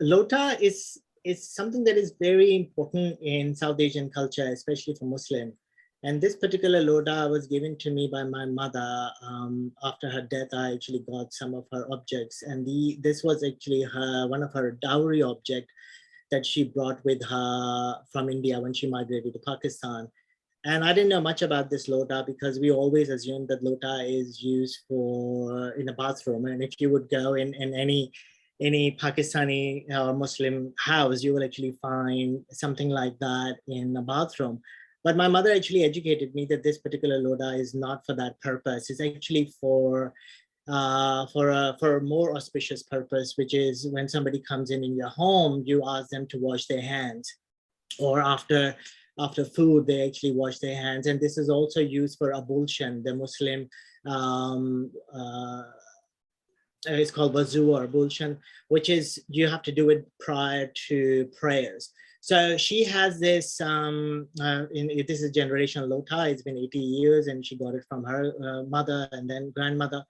Lota is something that is very important in South Asian culture, especially for Muslim. And this particular lota was given to me by my mother. After her death, I actually got some of her objects. And this was actually one of her dowry object that she brought with her from India when she migrated to Pakistan. And I didn't know much about this lota because we always assumed that lota is used in a bathroom. And if you would go in any Pakistani Muslim house, you will actually find something like that in a bathroom. But my mother actually educated me that this particular lota is not for that purpose. It's actually for for a more auspicious purpose, which is when somebody comes in your home, you ask them to wash their hands, or after food, they actually wash their hands. And this is also used for ablution. The Muslim it's called wuzu or ablution, which is you have to do it prior to prayers. So she has this, this is generational lota. It's been 80 years and she got it from her mother and then grandmother.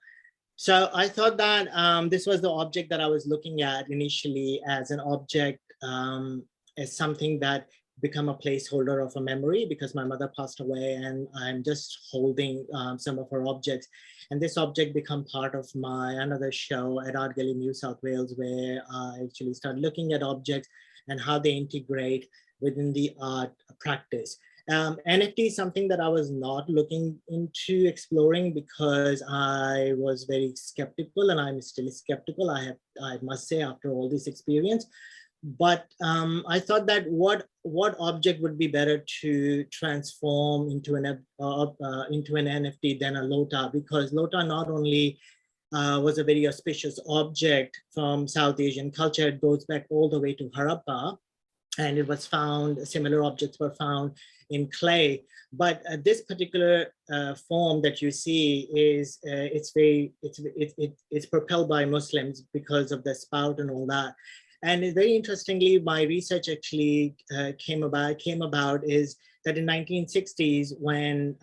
So I thought that this was the object that I was looking at initially as an object, as something that become a placeholder of a memory, because my mother passed away and I'm just holding some of her objects. And this object become part of my another show at Art Gallery, New South Wales, where I actually start looking at objects and how they integrate within the art practice. NFT is something that I was not looking into exploring because I was very skeptical, and I'm still skeptical, I must say, after all this experience. But I thought that what object would be better to transform into an NFT than a lota, because lota not only was a very auspicious object from South Asian culture. It goes back all the way to Harappa, and it was found, similar objects were found in clay. But this particular form that you see is, it's propelled by Muslims because of the spout and all that. And very interestingly, my research actually came about is that in 1960s, when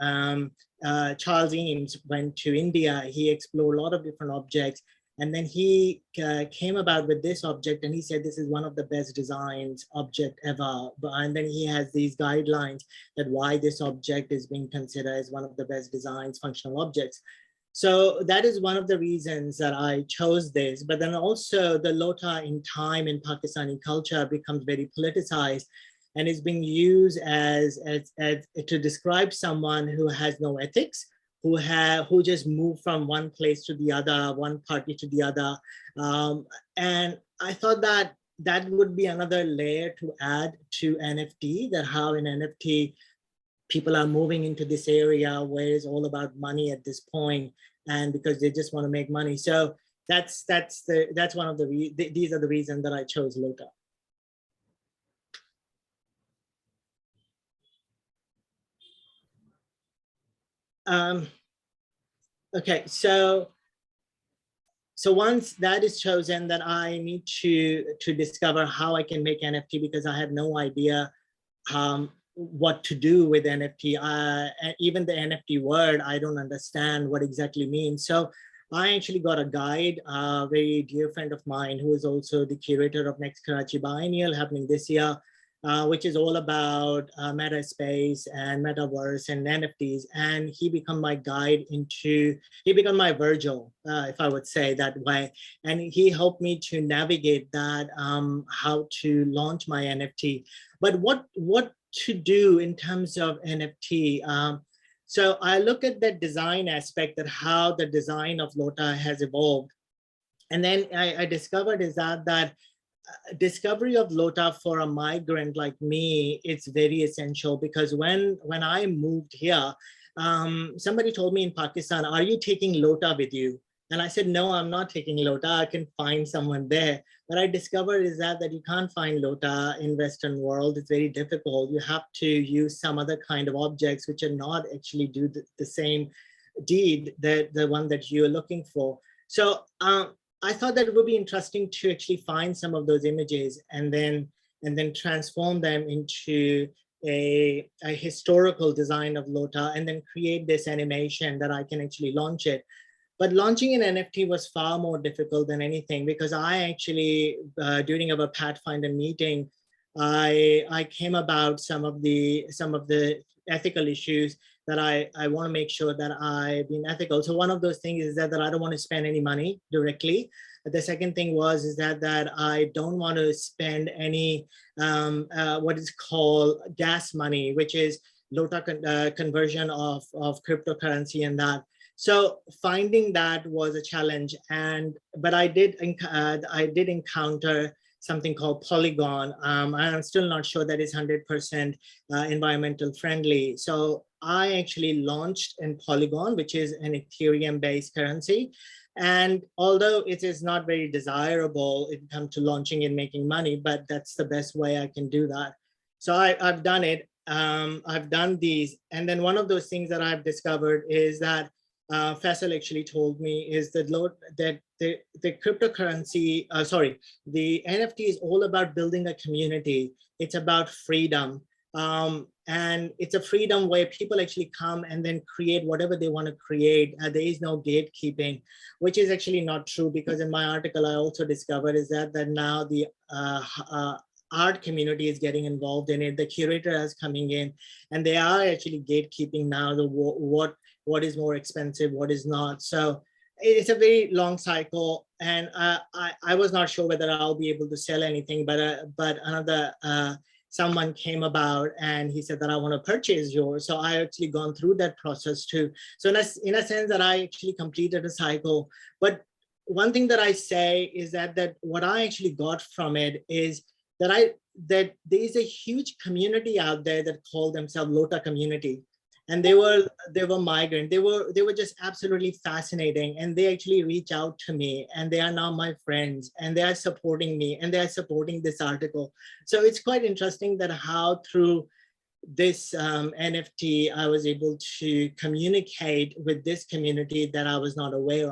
Charles Eames went to India, he explored a lot of different objects. And then he came about with this object, and he said, this is one of the best designed object ever. And then he has these guidelines that why this object is being considered as one of the best designs, functional objects. So that is one of the reasons that I chose this. But then also the lota in time in Pakistani culture becomes very politicized and is being used as to describe someone who has no ethics, who just move from one place to the other, one party to the other. And I thought that that would be another layer to add to NFT, that how in NFT, people are moving into this area where it's all about money at this point, and because they just want to make money. So that's one of these are the reasons that I chose lota. Okay, so once that is chosen, then I need to discover how I can make NFT, because I have no idea what to do with NFT. Even the NFT word, I don't understand what exactly means. So I actually got a guide, a very dear friend of mine who is also the curator of next Karachi Biennial happening this year, which is all about meta space and metaverse and NFTs. And he became my guide he became my Virgil, if I would say that way. And he helped me to navigate that, how to launch my NFT. But what to do in terms of NFT? So I look at the design aspect, that how the design of lota has evolved. And then I discovered is that discovery of lota for a migrant like me, it's very essential, because when I moved here, somebody told me in Pakistan, are you taking lota with you? And I said, no, I'm not taking lota. I can find someone there. But I discovered is that you can't find lota in Western world. It's very difficult. You have to use some other kind of objects which are not actually do the same deed that the one that you're looking for. So I thought that it would be interesting to actually find some of those images and then transform them into a historical design of lota, and then create this animation that I can actually launch it. But launching an NFT was far more difficult than anything, because I actually, during our Pathfinder meeting, I came about some of the ethical issues that I want to make sure that I've been ethical. So one of those things is that I don't want to spend any money directly. The second thing is that I don't want to spend any what is called gas money, which is lota conversion of cryptocurrency and that. So finding that was a challenge, but I did encounter something called Polygon. I'm still not sure that it's 100% environmental friendly. So I actually launched in Polygon, which is an Ethereum-based currency. And although it is not very desirable in terms to launching and making money, but that's the best way I can do that. So I've done it. I've done these. And then one of those things that I've discovered is that Faisal actually told me is that the cryptocurrency, the NFT is all about building a community. It's about freedom. And it's a freedom where people actually come and then create whatever they want to create. There is no gatekeeping, which is actually not true, because in my article, I also discovered is that now the art community is getting involved in it. The curator is coming in, and they are actually gatekeeping now the what is more expensive, what is not. So it's a very long cycle, and I was not sure whether I'll be able to sell anything, but another someone came about and he said that I want to purchase yours. So I actually gone through that process too. So in a sense that I actually completed a cycle. But one thing that I say is that what I actually got from it is that there is a huge community out there that call themselves Lota community. And they were migrant. They were just absolutely fascinating. And they actually reach out to me, and they are now my friends, and they are supporting me, and they are supporting this article. So it's quite interesting that how through this NFT, I was able to communicate with this community that I was not aware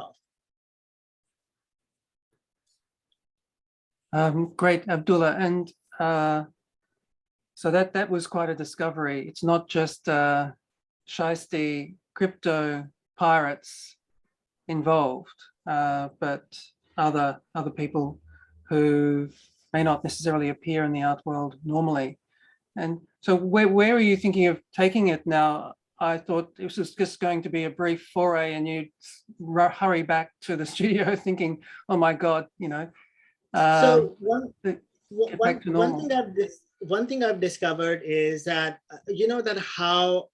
of. Great, Abdullah. And so that was quite a discovery. It's not just shiesty crypto pirates involved, but other people who may not necessarily appear in the art world normally. And so where are you thinking of taking it now? I thought it was just going to be a brief foray and you'd hurry back to the studio thinking, oh my God, you know. So one thing I've discovered is that, you know, that how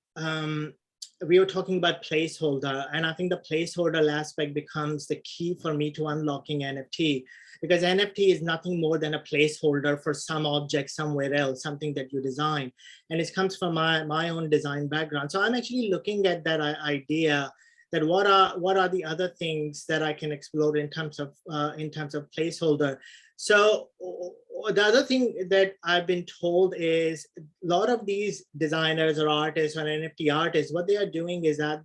we were talking about placeholder, and I think the placeholder aspect becomes the key for me to unlocking NFT, because NFT is nothing more than a placeholder for some object somewhere else, something that you design. And it comes from my own design background. So I'm actually looking at that idea that what are the other things that I can explore in terms of placeholder. So the other thing that I've been told is a lot of these designers or artists or NFT artists, what they are doing is that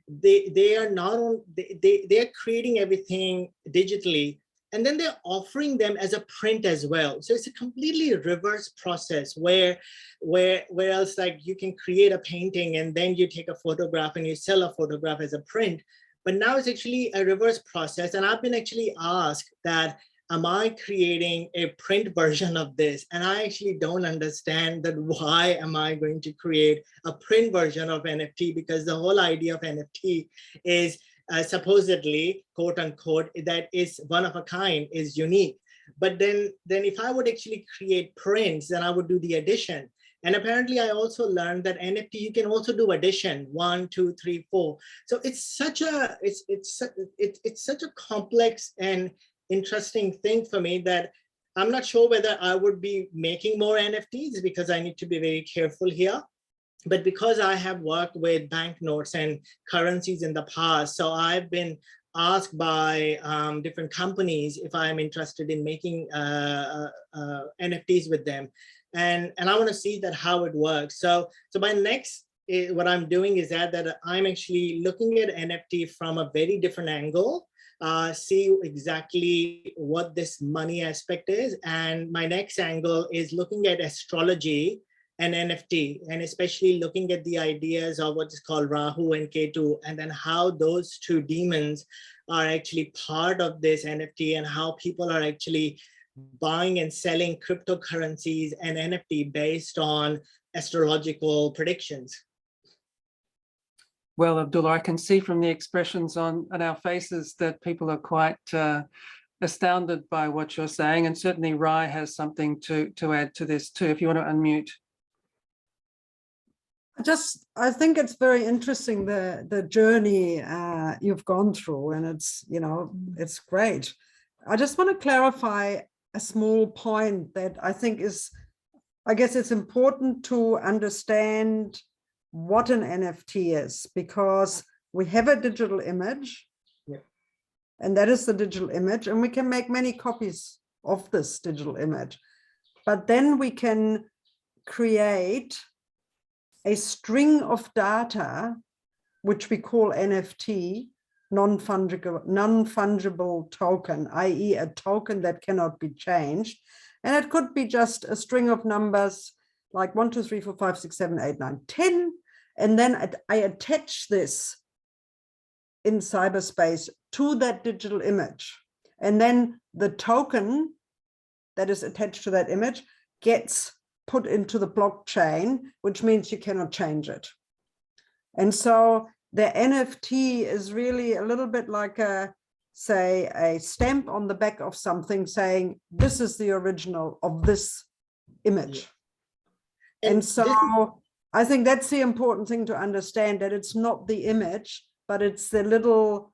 they are not on, they are creating everything digitally, and then they're offering them as a print as well. So it's a completely reverse process where else like you can create a painting and then you take a photograph and you sell a photograph as a print. But now it's actually a reverse process. And I've been actually asked that, am I creating a print version of this? And I actually don't understand that why am I going to create a print version of NFT, because the whole idea of NFT is supposedly, quote unquote, that is one of a kind, is unique. But then if I would actually create prints, then I would do the addition. And apparently I also learned that NFT, you can also do addition, 1, 2, 3, 4. So it's such a complex and interesting thing for me that I'm not sure whether I would be making more NFTs, because I need to be very careful here. But because I have worked with banknotes and currencies in the past, so I've been asked by different companies if I'm interested in making NFTs with them. And I want to see that how it works. So my next, what I'm doing is that I'm actually looking at NFT from a very different angle, see exactly what this money aspect is. And my next angle is looking at astrology and NFT, and especially looking at the ideas of what is called Rahu and Ketu, and then how those two demons are actually part of this NFT, and how people are actually buying and selling cryptocurrencies and NFT based on astrological predictions. Well, Abdullah, I can see from the expressions on our faces that people are quite astounded by what you're saying, and certainly Rye has something to add to this too, if you want to unmute. I think it's very interesting, the journey you've gone through, and it's, you know, it's great. I just want to clarify a small point that I think is, I guess it's important to understand what an NFT is, because we have a digital image, and that is the digital image, and we can make many copies of this digital image. But then we can create a string of data, which we call NFT, non-fungible token, i.e. a token that cannot be changed. And it could be just a string of numbers like 1, 2, 3, 4, 5, 6, 7, 8, 9, 10. And then I attach this in cyberspace to that digital image. And then the token that is attached to that image gets put into the blockchain, which means you cannot change it. And so the NFT is really a little bit like a stamp on the back of something saying, this is the original of this image. And so I think that's the important thing to understand, that it's not the image, but it's the little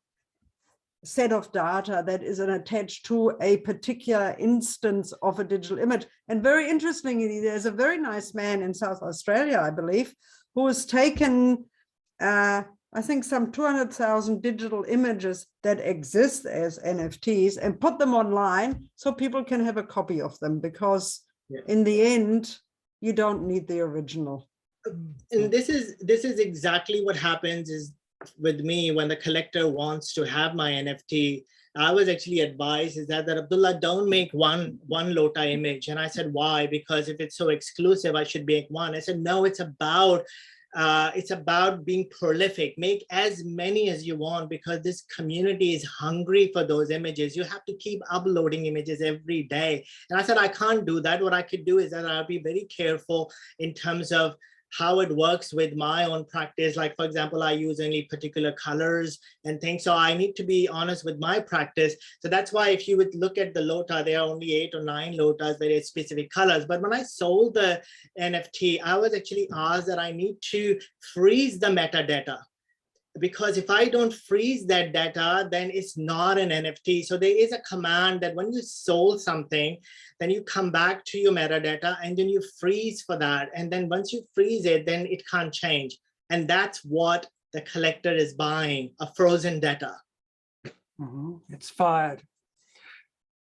set of data that is attached to a particular instance of a digital image. And very interestingly, there's a very nice man in South Australia, I believe, who has taken, I think, some 200,000 digital images that exist as NFTs and put them online so people can have a copy of them, because in the end, you don't need the original. And this is exactly what happens is with me when the collector wants to have my NFT. I was actually advised is that Abdullah, don't make one Lota image. And I said, why? Because if it's so exclusive, I should make one. I said, no, it's about being prolific. Make as many as you want, because this community is hungry for those images. You have to keep uploading images every day. And I said, I can't do that. What I could do is that I'll be very careful in terms of how it works with my own practice. Like, for example, I use only particular colors and things. So I need to be honest with my practice. So that's why if you would look at the Lota, there are only 8 or 9 Lotas, very specific colors. But when I sold the NFT, I was actually asked that I need to freeze the metadata. Because if I don't freeze that data, then it's not an NFT. So there is a command that when you sold something, then you come back to your metadata and then you freeze for that. And then once you freeze it, then it can't change. And that's what the collector is buying, a frozen data. It's fired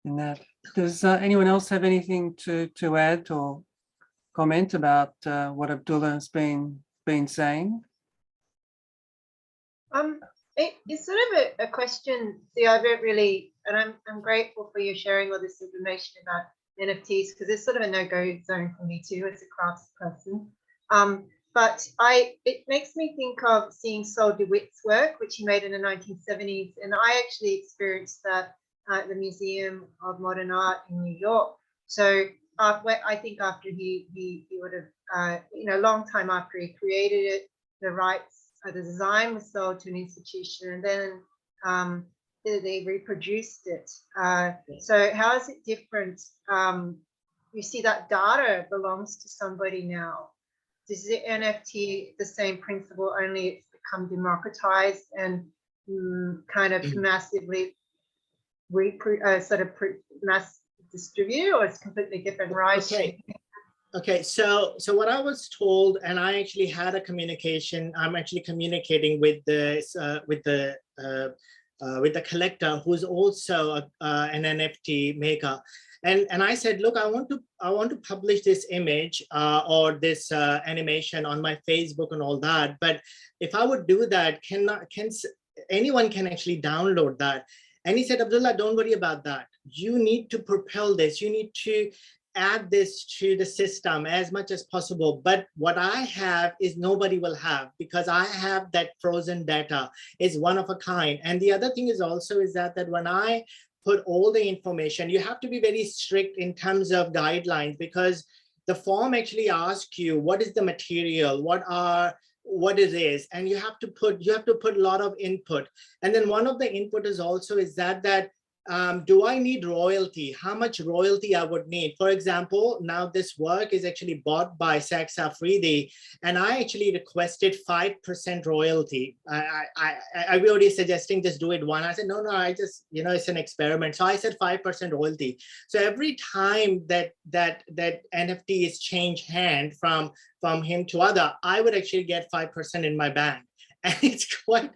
in that. Does anyone else have anything to add or comment about what Abdullah has been saying? It's sort of a question. See, I don't really, and I'm grateful for you sharing all this information about NFTs, because it's sort of a no-go zone for me too as a crafts person. But it makes me think of seeing Sol DeWitt's work, which he made in the 1970s, and I actually experienced that at the Museum of Modern Art in New York. So I think after he would have, a long time after he created it, the rights. The design was sold to an institution, and then they reproduced it. So how is it different? You see that data belongs to somebody now. Is the NFT the same principle, only it's become democratized and kind of massively mass distributed, or it's completely different, right? Okay, so what I was told, and I actually had a communication. I'm actually communicating with the collector, who's also an NFT maker, and I said, look, I want to publish this image or this animation on my Facebook and all that. But if I would do that, anyone can actually download that? And he said, Abdullah, don't worry about that. You need to propel this. You need to add this to the system as much as possible. But what I have is nobody will have, because I have that frozen data. It's one of a kind. And the other thing is also is that when I put all the information, you have to be very strict in terms of guidelines, because the form actually asks you what is the material, what it is, and you have to put a lot of input. And then one of the input is also is that do I need royalty? How much royalty I would need? For example, now this work is actually bought by Saks Afridi, and I actually requested 5% royalty. I was already suggesting just do it one. I said, no, I just, it's an experiment. So I said 5% royalty. So every time that NFT is changed hand from him to other, I would actually get 5% in my bank. And it's quite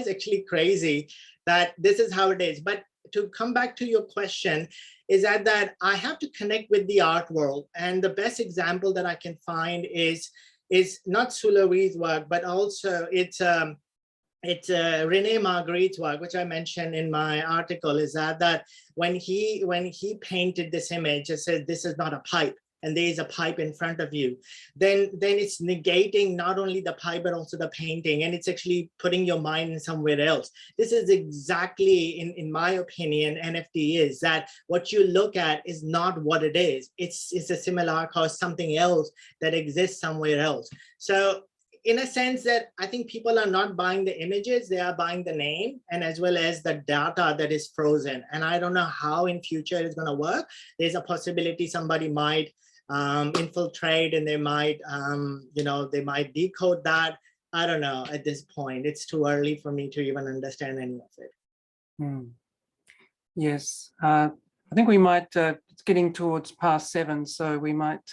actually crazy that this is how it is. But to come back to your question, is that I have to connect with the art world. And the best example that I can find is not Sulawesi's work, but also it's Rene Magritte's work, which I mentioned in my article, is that when he painted this image, it says this is not a pipe, and there is a pipe in front of you, then it's negating not only the pipe, but also the painting. And it's actually putting your mind in somewhere else. This is exactly, in my opinion, NFT is that what you look at is not what it is. It's a simulacra or something else that exists somewhere else. So in a sense that I think people are not buying the images, they are buying the name, and as well as the data that is frozen. And I don't know how in future it's going to work. There's a possibility somebody might infiltrate, and they might decode that. I don't know at this point. It's too early for me to even understand any of it. Yes, I think we might, it's getting towards past 7, so we might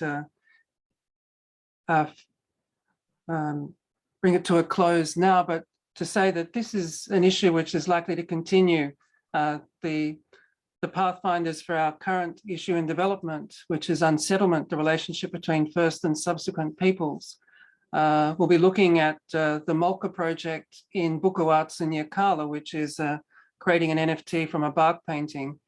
bring it to a close now, but to say that this is an issue which is likely to continue. The pathfinders for our current issue in development, which is unsettlement, the relationship between first and subsequent peoples. We'll be looking at the Molka project in Buku Arts in Yirrkala, which is creating an NFT from a bark painting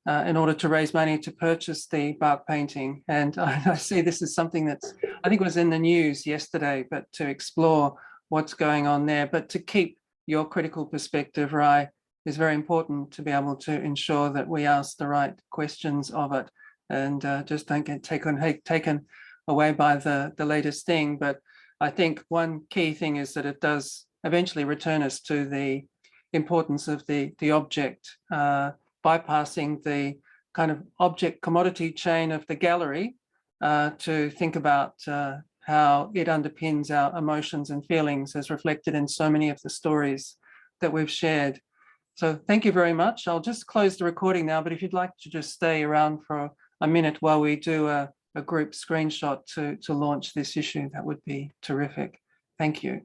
in order to raise money to purchase the bark painting. And I see this is something that's, I think it was in the news yesterday, but to explore what's going on there, but to keep your critical perspective, Rye, is very important to be able to ensure that we ask the right questions of it and just don't get taken away by the latest thing. But I think one key thing is that it does eventually return us to the importance of the object, bypassing the kind of object commodity chain of the gallery to think about how it underpins our emotions and feelings as reflected in so many of the stories that we've shared. So thank you very much. I'll just close the recording now, but if you'd like to just stay around for a minute while we do a group screenshot to launch this issue, that would be terrific. Thank you.